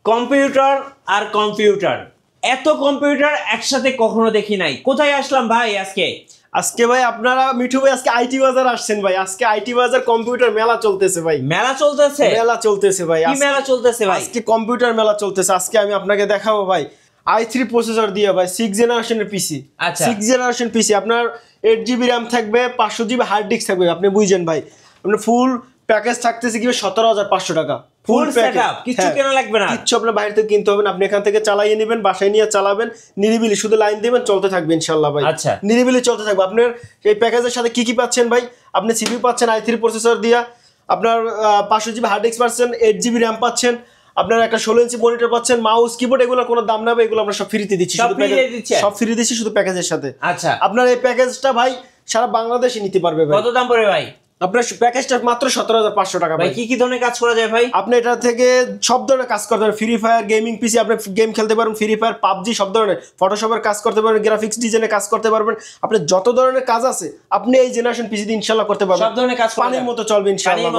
Computer আর computer, এত computer একসাথে কখনো দেখি নাই। কোথায় আসলাম ভাই আজকে? আজকে ভাই আপনারা মিঠু ভাই আজকে আইটি বাজার আসছেন ভাই। আজকে আইটি বাজার কম্পিউটার মেলা চলতেছে ভাই। মেলা চলতেছে? মেলা চলতেছে ভাই। কি মেলা চলতেছে ভাই? আজকে কম্পিউটার মেলা চলতেছে। আজকে আমি আপনাকে দেখাবো ভাই i3 প্রসেসর দিয়ে ভাই 6 জেনারেশনের পিসি। আচ্ছা 6 জেনারেশন পিসি আপনার 8GB RAM থাকবে, 500GB হার্ড ডিস্ক থাকবে। আপনি বুঝছেন ভাই, আপনার ফুল প্যাকেজ থাকতেছে কি 17,500 টাকা। ফুল সেটআপ, কিছু কেনা লাগবে না, কিছু আপনার বাইরে থেকে কিনতে হবে না। আপনি এখান থেকে চালাইয়ে নেবেন, বাসায় নিয়ে চালাবেন, নিরিবিলি শুধু লাইন দিবেন, চলতে থাকবে ইনশাআল্লাহ ভাই। আচ্ছা নিরিবিলি চলতে থাকবে। আপনার এই প্যাকেজের সাথে কি কি পাচ্ছেন ভাই? আপনি সিপিইউ পাচ্ছেন i3 প্রসেসর দিয়া, আপনার 500GB হার্ড ডিস্ক পাচ্ছেন, 8GB RAM পাচ্ছেন, আপনার একটা 16 ইঞ্চি মনিটর পাচ্ছেন, মাউস কিবোর্ড, এগুলোর কোনো দাম না ভাই, এগুলো আমরা সব ফ্রিতে দিচ্ছি। সব ফ্রি দিচ্ছি শুধু প্যাকেজের সাথে। আচ্ছা আপনার এই প্যাকেজটা ভাই সারা বাংলাদেশে নিতে পারবে ভাই। কত দাম পড়ে ভাই? আপনার প্যাকেজটা মাত্র 17,500 টাকা ভাই। কি কি ধরনের কাজ করা যায় ভাই? আপনি এটা থেকে সব ধরনের কাজ করতে পারেন। ফ্রি ফায়ার গেমিং পিসি, আপনি গেম খেলতে পারবেন, ফ্রি ফায়ার, পাবজি, সব ধরনের ফটোশপের কাজ করতে পারবেন, গ্রাফিক্স ডিজাইনের কাজ করতে পারবেন। আপনি যত ধরনের কাজ আছে আপনি এই জেনারেশন পিসি দিয়ে ইনশাআল্লাহ করতে পারবেন। সব ধরনের কাজ পানির মতো চলবে ইনশাআল্লাহ।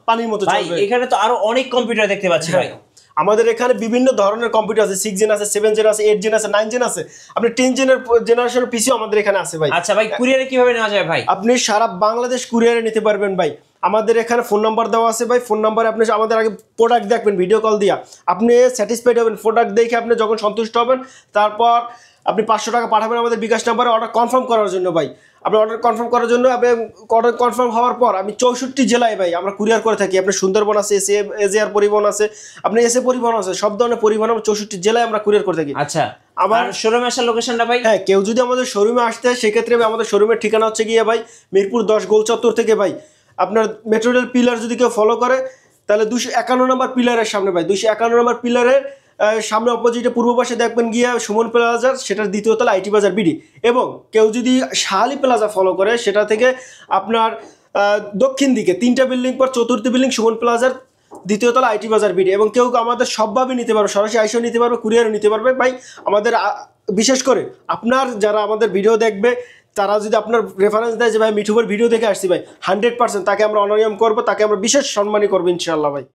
পানির মতো ভাই। চলবে। এখানে তো আরো অনেক কম্পিউটার দেখতে পাচ্ছি ভাই। আমাদের এখানে বিভিন্ন ধরনের কম্পিউটার আছে। 6 জেন আছে, 7 জেন আছে, 8 জেন আছে, 9 জেন আছে। আপনি 10 জেনের জেনারেশনের পিসিও আমাদের এখানে আছে ভাই। আচ্ছা ভাই, কুরিয়ারে কিভাবে নেওয়া যায় ভাই? আপনি সারা বাংলাদেশ কুরিয়ারে নিতে পারবেন ভাই। আমাদের এখানে ফোন নাম্বার দেওয়া আছে ভাই। ফোন নাম্বারে আপনি আমাদের আগে প্রোডাক্ট দেখবেন, ভিডিও কল দিয়া আপনি স্যাটিসফাইড হবেন। প্রোডাক্ট দেখে আপনি যখন সন্তুষ্ট হবেন, তারপর আপনি 500 টাকা পাঠাবেন আমাদের বিকাশ নাম্বারে অর্ডার কনফার্ম করার জন্য ভাই। আপনি অর্ডার কনফার্ম করার জন্য আপনি অর্ডার কনফার্ম হওয়ার পর আমি 64 জেলায় ভাই আমরা কুরিয়ার করে থাকি। আপনার সুন্দরবন আছে, এসএআর পরিবহন আছে, আপনি এসএ পরিবহন আছে, সব ধরনের পরিবহন 64 জেলায় আমরা কুরিয়ার করে থাকি। আচ্ছা আবার শোরুমে আসার লোকেশনটা ভাই? হ্যাঁ, কেউ যদি আমাদের শোরুমে আসতে হয় সেক্ষেত্রে আমাদের শোরুমের ঠিকানা হচ্ছে গিয়ে ভাই মিরপুর 10 গোল চত্বর থেকে ভাই আপনার মেট্রো রেল পিলার যদি কেউ ফলো করে তাহলে 251 নম্বর পিলারের সামনে ভাই, 251 নম্বর পিলারের সামনে অপোজিটে পূর্ব পাশে দেখবেন গিয়ে সুমন প্লাজার, সেটার দ্বিতীয় তলা আইটি বাজার বিডি। এবং কেউ যদি শাহালি প্লাজা ফলো করে সেটা থেকে আপনার দক্ষিণ দিকে 3টা বিল্ডিং পর 4র্থ বিল্ডিং সুমন প্লাজার দ্বিতীয় তলা আইটি বাজার বিডি। এবং কেউ আমাদের সবভাবে নিতে পারবে, সরাসরি আইসেও নিতে পারবে, কুরিয়ারও নিতে পারবে ভাই। আমাদের বিশেষ করে আপনার যারা আমাদের ভিডিও দেখবে তারা যদি আপনার রেফারেন্স দেয় যে ভাই মিঠু ভাইয়ের ভিডিও দেখে আসছি ভাই, 100% তাকে আমরা অনারিয়াম করবো, তাকে আমরা বিশেষ সম্মানই করবো ইনশাআল্লাহ ভাই।